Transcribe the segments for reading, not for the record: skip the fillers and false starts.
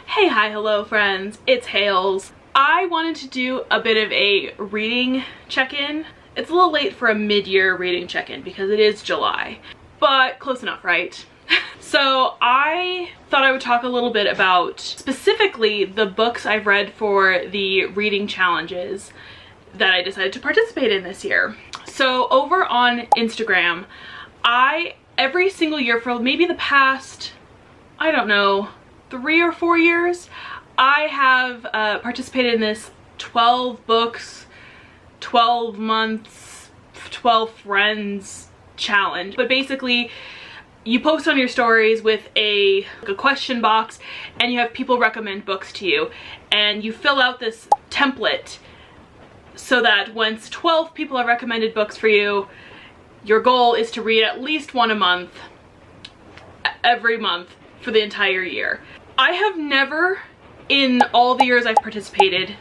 Hey, hi, hello friends, it's Hales. I wanted to do a bit of a reading check-in. It's a little late for a mid-year reading check-in because it is July, but close enough, right? So I thought I would talk a little bit about specifically the books I've read for the reading challenges that I decided to participate in this year. So over on Instagram, every single year for maybe the past, I don't know, 3 or 4 years, I have participated in this 12 books, 12 months, 12 friends challenge. But basically, you post on your stories with a question box and you have people recommend books to you. And you fill out this template so that once 12 people have recommended books for you, your goal is to read at least one a month, every month for the entire year. I have never, in all the years I've participated,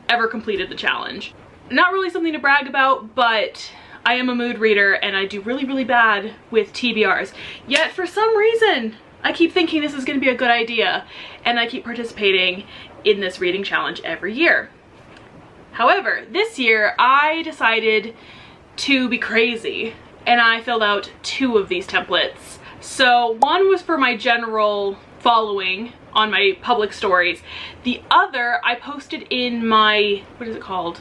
ever completed the challenge. Not really something to brag about, but I am a mood reader and I do really bad with TBRs. Yet for some reason, I keep thinking this is going to be a good idea and I keep participating in this reading challenge every year. However, this year I decided to be crazy and I filled out 2 of these templates. So one was for my general following on my public stories. The other I posted in my, what is it called?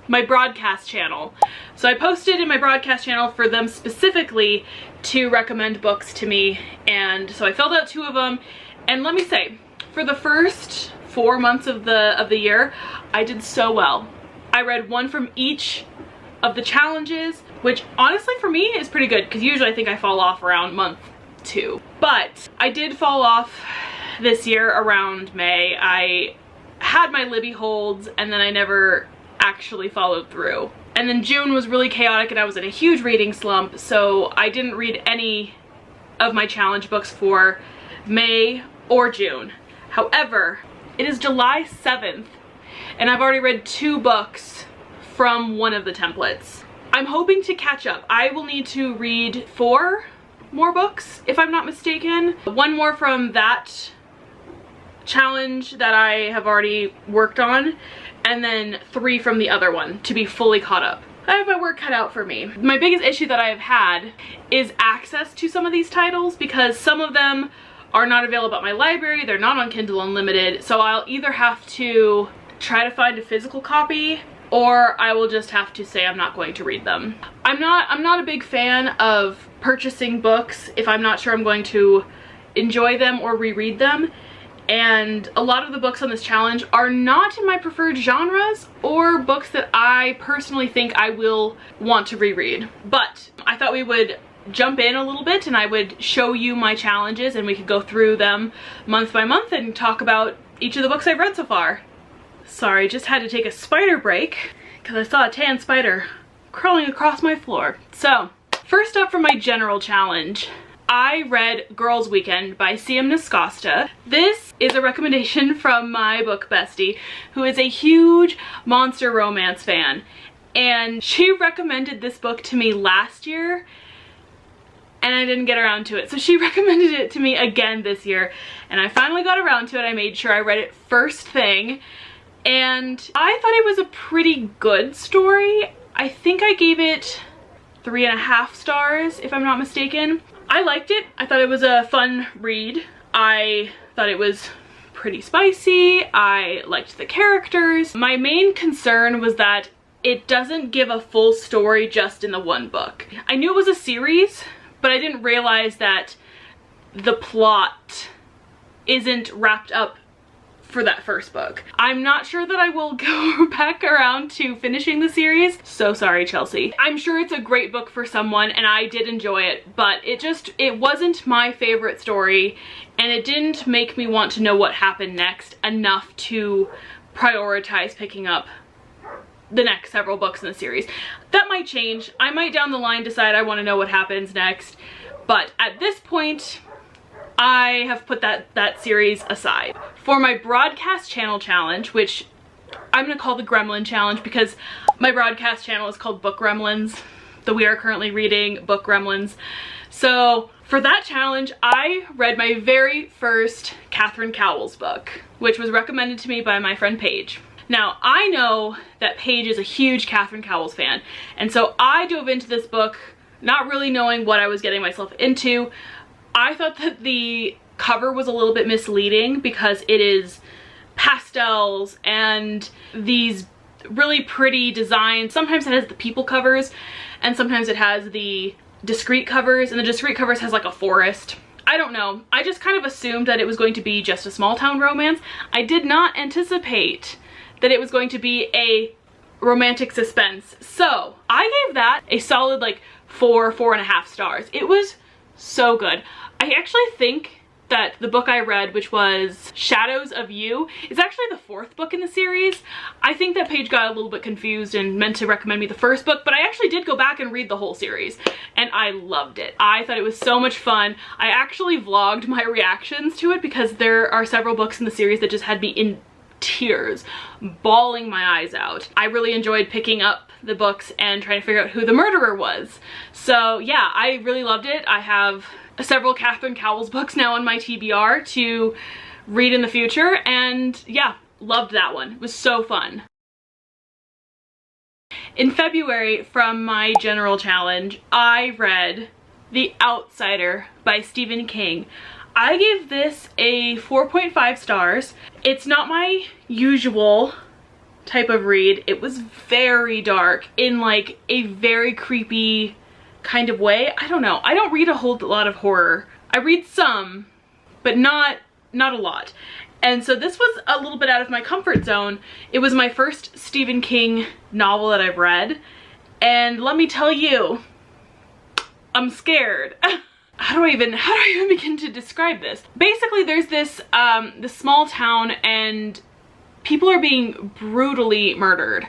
My broadcast channel. So I posted in my broadcast channel for them specifically to recommend books to me, and so I filled out 2 of them. And let me say, for the first 4 months of the year, I did so well. I read one from each of the challenges, which honestly for me is pretty good because usually I think I fall off around month 2. But I did fall off this year around May. I had my Libby holds and then I never actually followed through. And then June was really chaotic and I was in a huge reading slump, so I didn't read any of my challenge books for May or June. However, it is July 7th and I've already read 2 books from one of the templates. I'm hoping to catch up. I will need to read 4 more books, if I'm not mistaken. 1 more from that challenge that I have already worked on, and then 3 from the other one to be fully caught up. I have my work cut out for me. My biggest issue that I have had is access to some of these titles because some of them are not available at my library, they're not on Kindle Unlimited, so I'll either have to try to find a physical copy or I will just have to say I'm not going to read them. I'm not a big fan of purchasing books if I'm not sure I'm going to enjoy them or reread them. And a lot of the books on this challenge are not in my preferred genres or books that I personally think I will want to reread. But I thought we would jump in a little bit and I would show you my challenges and we could go through them month by month and talk about each of the books I've read so far. Sorry, just had to take a spider break because I saw a tan spider crawling across my floor. So, first up for my general challenge, I read Girls Weekend by C.M. Nascosta. This is a recommendation from my book bestie, who is a huge monster romance fan. And she recommended this book to me last year, and I didn't get around to it. So she recommended it to me again this year, and I finally got around to it. I made sure I read it first thing, and I thought it was a pretty good story. I think I gave it 3.5 stars, if I'm not mistaken. I liked it. I thought it was a fun read. I thought it was pretty spicy. I liked the characters. My main concern was that it doesn't give a full story just in the one book. I knew it was a series, but I didn't realize that the plot isn't wrapped up for that first book. I'm not sure that I will go back around to finishing the series. So sorry, Chelsea. I'm sure it's a great book for someone and I did enjoy it, but it wasn't my favorite story and it didn't make me want to know what happened next enough to prioritize picking up the next several books in the series. That might change. I might down the line decide I want to know what happens next, but at this point, I have put that series aside. For my broadcast channel challenge, which I'm gonna call the Gremlin challenge because my broadcast channel is called Book Gremlins, the We Are Currently Reading Book Gremlins. So For that challenge, I read my very first Catherine Cowles book, which was recommended to me by my friend Paige. Now, I know that Paige is a huge Catherine Cowles fan, and so I dove into this book not really knowing what I was getting myself into. I thought that the cover was a little bit misleading because it is pastels and these really pretty designs. Sometimes it has the people covers and sometimes it has the discreet covers, and the discreet covers has like a forest. I don't know. I just kind of assumed that it was going to be just a small town romance. I did not anticipate that it was going to be a romantic suspense. So I gave that a solid like 4.5 stars. It was so good. I actually think that the book I read, which was Shadows of You, is actually the 4th book in the series. I think that Paige got a little bit confused and meant to recommend me the 1st book, but I actually did go back and read the whole series, and I loved it. I thought it was so much fun. I actually vlogged my reactions to it because there are several books in the series that just had me in tears, bawling my eyes out. I really enjoyed picking up the books and trying to figure out who the murderer was. So yeah, I really loved it. I have several Catherine Cowles books now on my TBR to read in the future, and yeah, loved that one. It was so fun. In February, from my general challenge, I read The Outsider by Stephen King. I gave this a 4.5 stars. It's not my usual type of read. It was very dark in like a very creepy kind of way. I don't know. I don't read a whole lot of horror. I read some, but not a lot. And so this was a little bit out of my comfort zone. It was my first Stephen King novel that I've read, and let me tell you, I'm scared. How do I even begin to describe this? Basically, there's this this small town and people are being brutally murdered.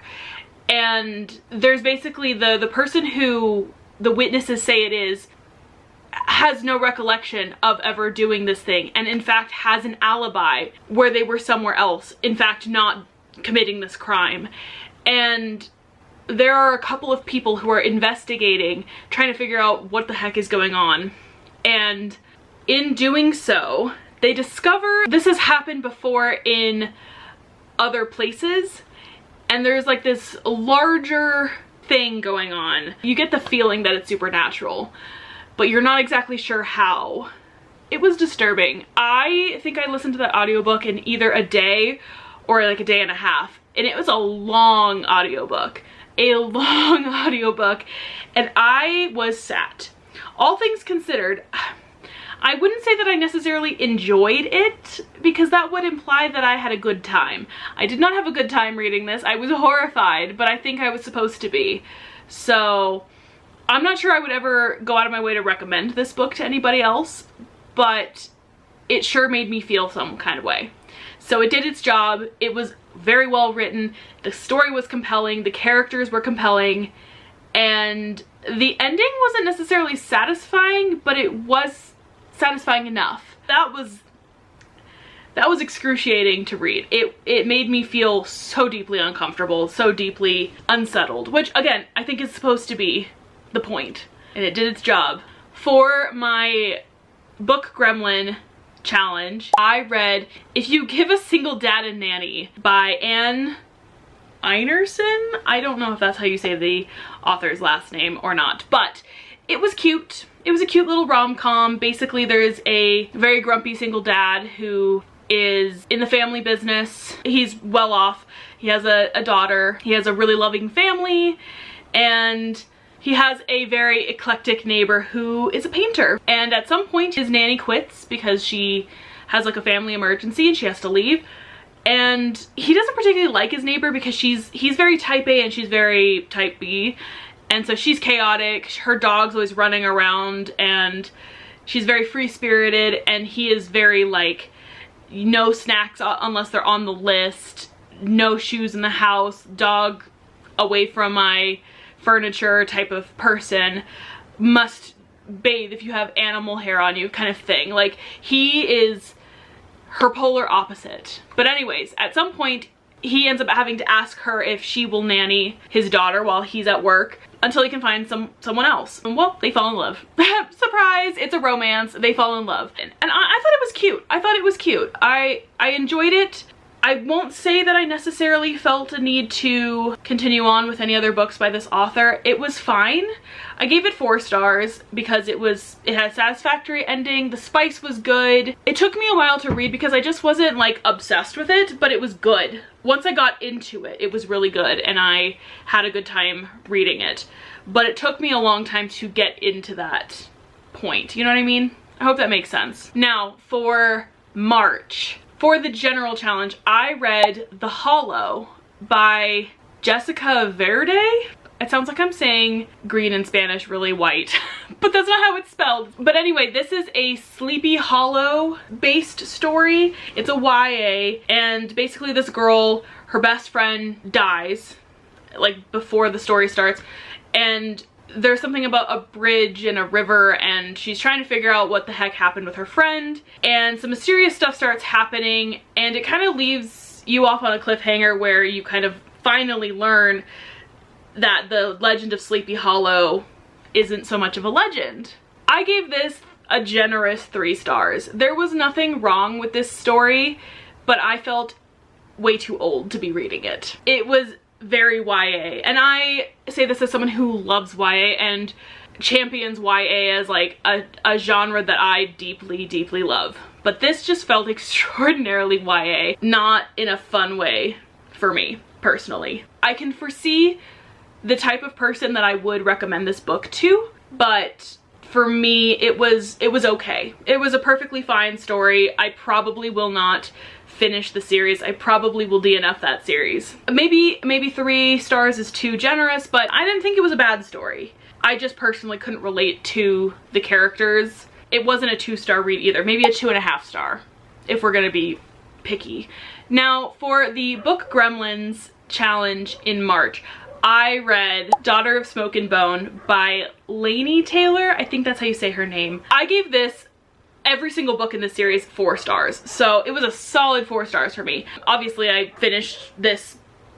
And there's basically the person who the witnesses say it is has no recollection of ever doing this thing, and in fact has an alibi where they were somewhere else, in fact not committing this crime. And there are a couple of people who are investigating, trying to figure out what the heck is going on. And in doing so, they discover this has happened before in other places, and there's like this larger thing going on. You get the feeling that it's supernatural, but you're not exactly sure how. It was disturbing. I think I listened to that audiobook in either a day or like a day and a half, and it was a long audiobook. And I was sat. All things considered, I wouldn't say that I necessarily enjoyed it, because that would imply that I had a good time. I did not have a good time reading this. I was horrified, but I think I was supposed to be. So I'm not sure I would ever go out of my way to recommend this book to anybody else, but it sure made me feel some kind of way. So it did its job. It was very well written. The story was compelling. The characters were compelling. And the ending wasn't necessarily satisfying, but it was satisfying enough. That was excruciating to read. It made me feel so deeply uncomfortable, so deeply unsettled, which again, I think is supposed to be the point, and it did its job. For my book gremlin challenge, I read If You Give a Single Dad a Nanny by Anne Einerson. I don't know if that's how you say the author's last name or not, but it was cute. It was a cute little rom-com. Basically, there's a very grumpy single dad who is in the family business. He's well off. He has a daughter. He has a really loving family, and he has a very eclectic neighbor who is a painter. And at some point, his nanny quits because she has like a family emergency and she has to leave. And he doesn't particularly like his neighbor because he's very type A and she's very type B. And so she's chaotic, her dog's always running around, and she's very free-spirited, and he is very like, no snacks unless they're on the list, no shoes in the house, dog away from my furniture type of person, must bathe if you have animal hair on you kind of thing. Like, he is her polar opposite. But anyways, at some point he ends up having to ask her if she will nanny his daughter while he's at work until he can find someone else. And well, they fall in love. Surprise, it's a romance. They fall in love. And I thought it was cute. I thought it was cute. I enjoyed it. I won't say that I necessarily felt a need to continue on with any other books by this author. It was fine. I gave it 4 stars because it had a satisfactory ending. The spice was good. It took me a while to read because I just wasn't like obsessed with it, but it was good. Once I got into it, it was really good and I had a good time reading it. But it took me a long time to get into that point. You know what I mean? I hope that makes sense. Now for March. For the general challenge, I read The Hollow by Jessica Verde. It sounds like I'm saying green in Spanish really white, but that's not how it's spelled. But anyway, this is a Sleepy Hollow based story. It's a YA, and basically this girl, her best friend dies, like before the story starts, and there's something about a bridge and a river and she's trying to figure out what the heck happened with her friend, and some mysterious stuff starts happening and it kind of leaves you off on a cliffhanger where you kind of finally learn that the legend of Sleepy Hollow isn't so much of a legend. I gave this a generous 3 stars. There was nothing wrong with this story, but I felt way too old to be reading it. It was very YA, and I say this as someone who loves YA and champions YA as like a genre that I deeply love, but this just felt extraordinarily YA, not in a fun way for me personally. I can foresee the type of person that I would recommend this book to, but for me it was okay. It was a perfectly fine story. I probably will not finish the series. I probably will DNF that series. Maybe 3 stars is too generous, but I didn't think it was a bad story. I just personally couldn't relate to the characters. It wasn't a 2-star read either. Maybe a 2.5 star if we're gonna be picky. Now for the Book Gremlins challenge in March, I read Daughter of Smoke and Bone by Laini Taylor. I think that's how you say her name. I gave this every single book in this series 4 stars, so it was a solid 4 stars for me. Obviously I finished this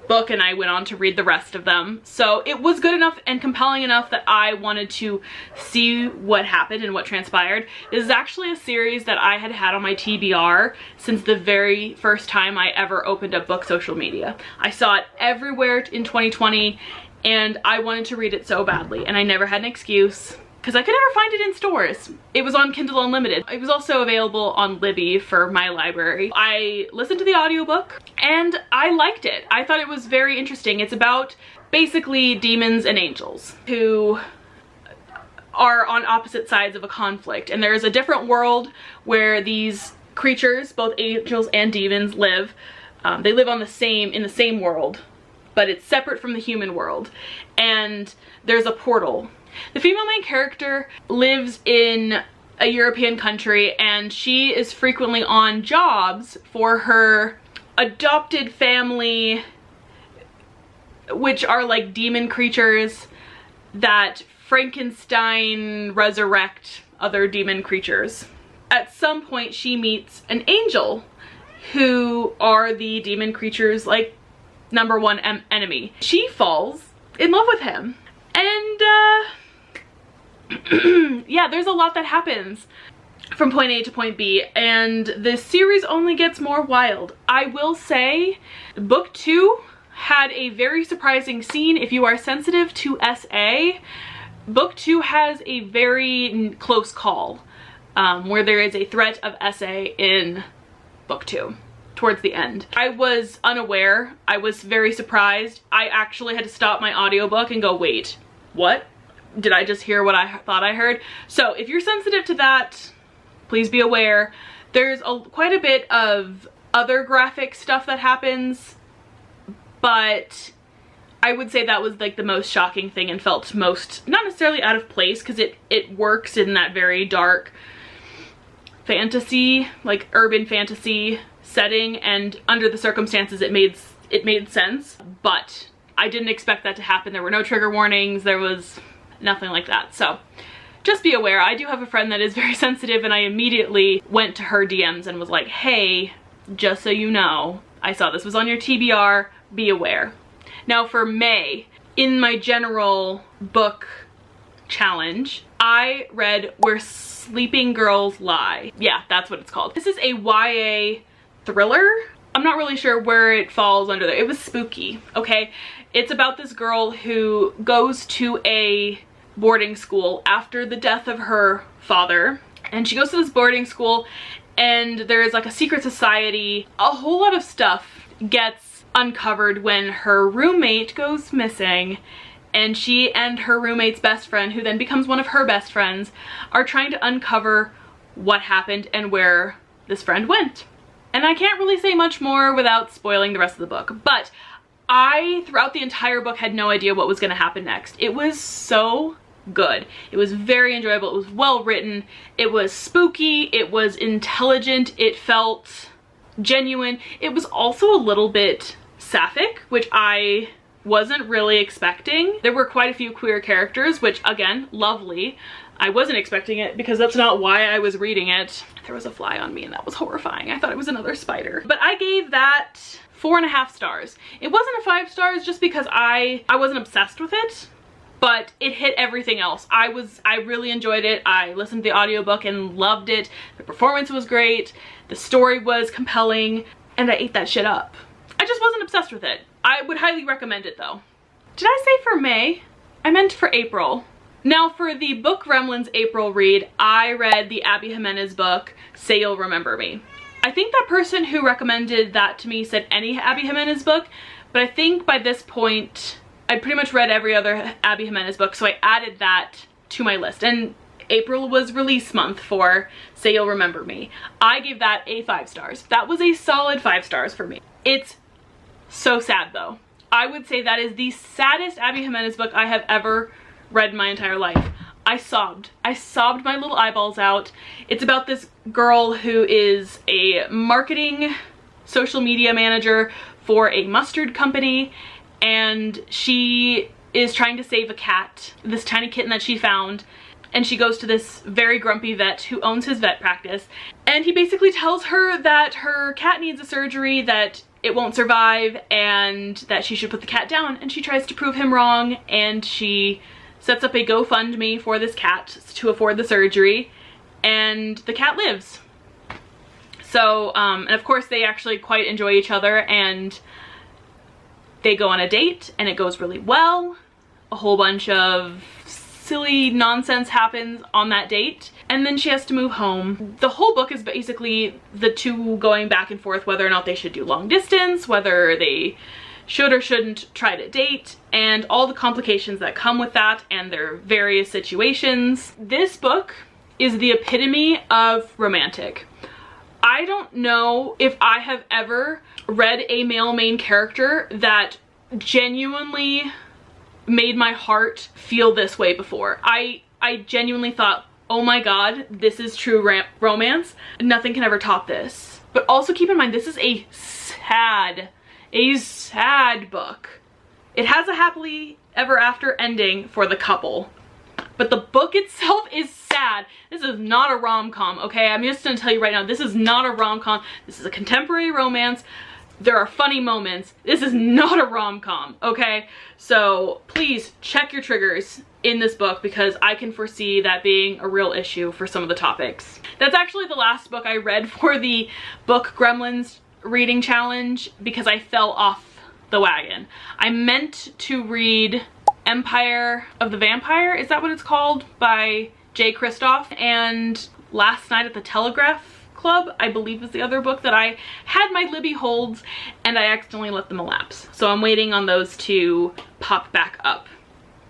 book and I went on to read the rest of them, so it was good enough and compelling enough that I wanted to see what happened and what transpired. This is actually a series that I had on my TBR since the very first time I ever opened up book social media. I saw it everywhere in 2020 and I wanted to read it so badly, and I never had an excuse because I could never find it in stores. It was on Kindle Unlimited. It was also available on Libby for my library. I listened to the audiobook and I liked it. I thought it was very interesting. It's about basically demons and angels who are on opposite sides of a conflict, and there's a different world where these creatures, both angels and demons, live. They live in the same world, but it's separate from the human world, and there's a portal. The female main character lives in a European country and she is frequently on jobs for her adopted family, which are like demon creatures that Frankenstein resurrect other demon creatures. At some point she meets an angel who are the demon creatures like #1 enemy. She falls in love with him, and yeah, there's a lot that happens from point A to point B, and the series only gets more wild. I will say book 2 had a very surprising scene. If you are sensitive to SA, book 2 has a very close call where there is a threat of SA in book 2 towards the end. I was unaware. I was very surprised. I actually had to stop my audiobook and go, wait, what? Did I just hear what I thought I heard? So if you're sensitive to that, please be aware. There's quite a bit of other graphic stuff that happens, but I would say that was like the most shocking thing and felt most, not necessarily out of place, because it works in that very dark fantasy, like urban fantasy setting, and under the circumstances it made sense, but I didn't expect that to happen. There were no trigger warnings, there was nothing like that. So just be aware. I do have a friend that is very sensitive, and I immediately went to her DMs and was like, hey, just so you know, I saw this was on your TBR, be aware. Now for May, in my general book challenge, I read Where Sleeping Girls Lie. Yeah, that's what it's called. This is a YA thriller. I'm not really sure where it falls under there. It was spooky, okay? It's about this girl who goes to a boarding school after the death of her father. And she goes to this boarding school and there's like a secret society. A whole lot of stuff gets uncovered when her roommate goes missing. And she and her roommate's best friend, who then becomes one of her best friends, are trying to uncover what happened and where this friend went. And I can't really say much more without spoiling the rest of the book, but I, throughout the entire book, had no idea what was going to happen next. It was so good. It was very enjoyable. It was well written. It was spooky. It was intelligent. It felt genuine. It was also a little bit sapphic, which I wasn't really expecting. There were quite a few queer characters, which again, lovely. I wasn't expecting it because that's not why I was reading it. There was a fly on me and that was horrifying. I thought it was another spider. But I gave that 4.5 stars. It wasn't a 5 stars just because I wasn't obsessed with it, but it hit everything else. I really enjoyed it. I listened to the audiobook and loved it. The performance was great. The story was compelling and I ate that shit up. I just wasn't obsessed with it. I would highly recommend it though. Did I say for May? I meant for April. Now for the Book Gremlins April read, I read the Abby Jimenez book, Say You'll Remember Me. I think that person who recommended that to me said any Abby Jimenez book, but I think by this point I'd pretty much read every other Abby Jimenez book, so I added that to my list. And April was release month for Say You'll Remember Me. I gave that a 5 stars. That was a solid 5 stars for me. It's so sad though. I would say that is the saddest Abby Jimenez book I have ever read in my entire life. I sobbed. I sobbed my little eyeballs out. It's about this girl who is a marketing social media manager for a mustard company, and she is trying to save a cat, this tiny kitten that she found, and she goes to this very grumpy vet who owns his vet practice, and he basically tells her that her cat needs a surgery, that it won't survive, and that she should put the cat down, and she tries to prove him wrong, and she sets up a GoFundMe for this cat to afford the surgery, and the cat lives. So, and of course they actually quite enjoy each other, and they go on a date, and it goes really well. A whole bunch of silly nonsense happens on that date, and then she has to move home. The whole book is basically the two going back and forth whether or not they should do long distance, whether they should or shouldn't try to date, and all the complications that come with that and their various situations. This book is the epitome of romantic. I don't know if I have ever read a male main character that genuinely made my heart feel this way before. I genuinely thought, oh my god, this is true romance. Nothing can ever top this. But also keep in mind, this is a sad book. It has a happily ever after ending for the couple, but the book itself is sad. This is not a rom-com, okay? I'm just gonna tell you right now, this is not a rom-com. This is a contemporary romance. There are funny moments. This is not a rom-com, okay? So please check your triggers in this book, because I can foresee that being a real issue for some of the topics. That's actually the last book I read for the Book Gremlins reading challenge, because I fell off the wagon. I meant to read Empire of the Vampire, is that what it's called, by Jay Kristoff, and Last Night at the Telegraph Club, I believe, is the other book that I had my Libby holds and I accidentally let them elapse. So I'm waiting on those to pop back up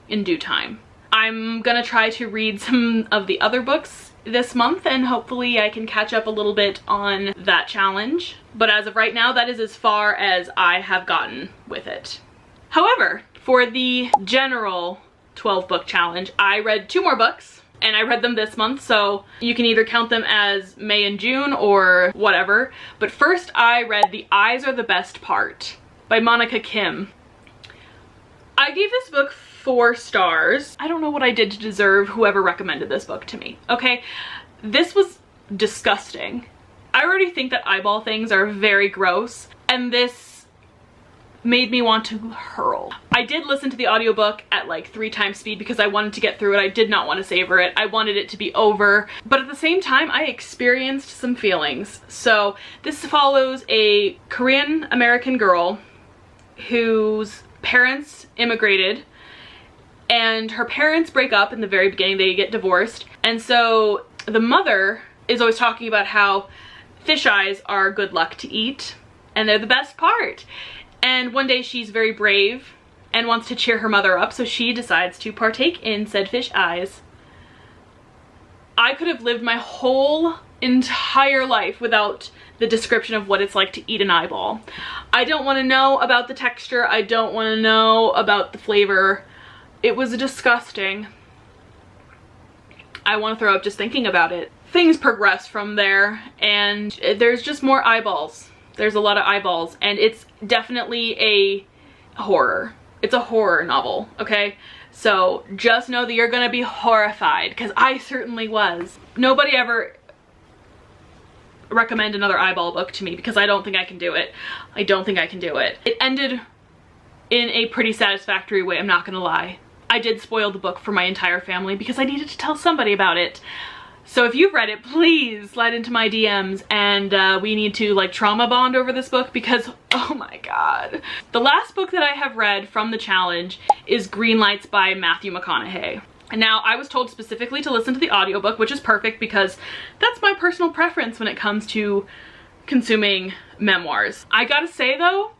in due time. I'm gonna try to read some of the other books this month, and hopefully I can catch up a little bit on that challenge. But as of right now, that is as far as I have gotten with it. However, for the general 12 book challenge, I read 2 more books, and I read them this month, so you can either count them as May and June or whatever. But first I read The Eyes Are the Best Part by Monica Kim. I gave this book 4 stars. I don't know what I did to deserve whoever recommended this book to me, okay? This was disgusting. I already think that eyeball things are very gross. and this made me want to hurl. I did listen to the audiobook at like 3 times speed because I wanted to get through it. I did not want to savor it. I wanted it to be over, but at the same time I experienced some feelings. So this follows a Korean American girl whose parents immigrated, and her parents break up in the very beginning. They get divorced, and so the mother is always talking about how fish eyes are good luck to eat and they're the best part. And one day she's very brave and wants to cheer her mother up, so she decides to partake in said fish eyes. I could have lived my whole entire life without the description of what it's like to eat an eyeball. I don't want to know about the texture. I don't want to know about the flavor. It was disgusting. I want to throw up just thinking about it. Things progress from there, and there's just more eyeballs. There's a lot of eyeballs, and it's definitely a horror. It's a horror novel, okay? So just know that you're gonna be horrified, because I certainly was. Nobody ever recommend another eyeball book to me because I don't think I can do it. I don't think I can do it. It ended in a pretty satisfactory way, I'm not gonna lie. I did spoil the book for my entire family because I needed to tell somebody about it. So if you've read it, please slide into my DMs, and we need to like trauma bond over this book because, oh my god. The last book that I have read from the challenge is Green Lights by Matthew McConaughey. And now I was told specifically to listen to the audiobook, which is perfect because that's my personal preference when it comes to consuming memoirs. I gotta say though,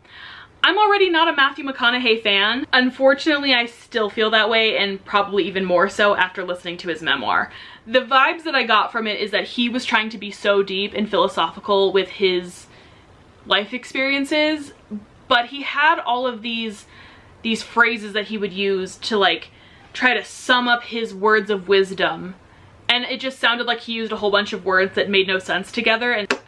I'm already not a Matthew McConaughey fan. Unfortunately, I still feel that way, and probably even more so after listening to his memoir. The vibes that I got from it is that he was trying to be so deep and philosophical with his life experiences, but he had all of these phrases that he would use to like try to sum up his words of wisdom. And it just sounded like he used a whole bunch of words that made no sense together, and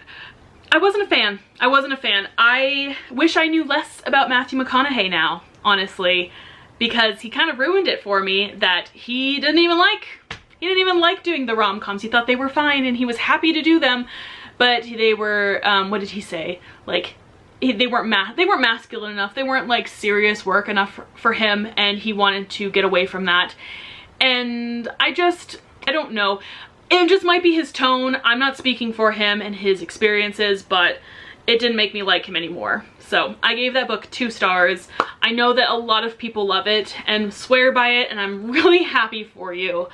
I wasn't a fan. I wasn't a fan. I wish I knew less about Matthew McConaughey now, honestly, because he kind of ruined it for me that he didn't even like doing the rom-coms. He thought they were fine and he was happy to do them, but they were, what did he say? Like, they weren't masculine enough. They weren't like serious work enough for him, and he wanted to get away from that. And I don't know. It just might be his tone. I'm not speaking for him and his experiences, but it didn't make me like him anymore. So I gave that book 2 stars. I know that a lot of people love it and swear by it, and I'm really happy for you,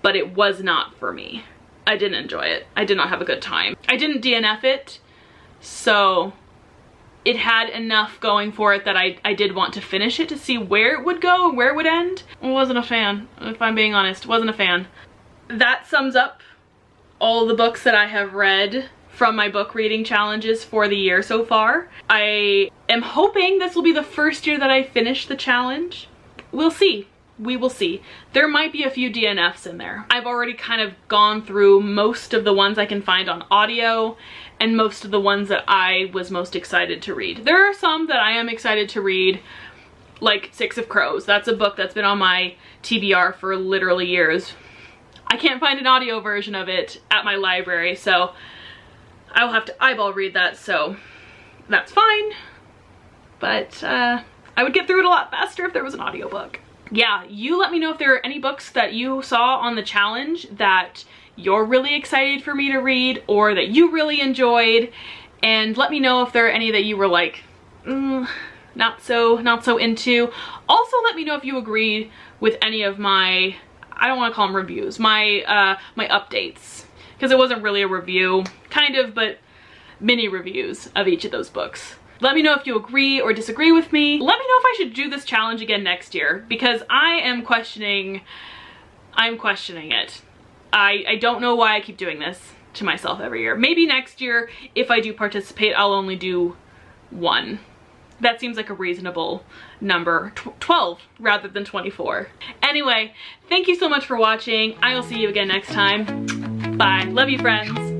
but it was not for me. I didn't enjoy it. I did not have a good time. I didn't DNF it, so it had enough going for it that I did want to finish it to see where it would go and where it would end. I wasn't a fan, if I'm being honest. Wasn't a fan. That sums up all the books that I have read from my book reading challenges for the year so far. I am hoping this will be the first year that I finish the challenge. We'll see. We will see. There might be a few DNFs in there. I've already kind of gone through most of the ones I can find on audio and most of the ones that I was most excited to read. There are some that I am excited to read, like 6 of Crows. That's a book that's been on my TBR for literally years. I can't find an audio version of it at my library, so I'll have to eyeball read that, so that's fine. But I would get through it a lot faster if there was an audiobook. Yeah, you let me know if there are any books that you saw on the challenge that you're really excited for me to read or that you really enjoyed, and let me know if there are any that you were like, not so into. Also, let me know if you agreed with any of my, I don't want to call them reviews, my my updates, because it wasn't really a review, kind of, but mini reviews of each of those books. Let me know if you agree or disagree with me. Let me know if I should do this challenge again next year, because I'm questioning it. I don't know why I keep doing this to myself every year. Maybe next year, if I do participate, I'll only do 1. That seems like a reasonable number. 12 rather than 24. Anyway, thank you so much for watching. I will see you again next time. Bye. Love you, friends.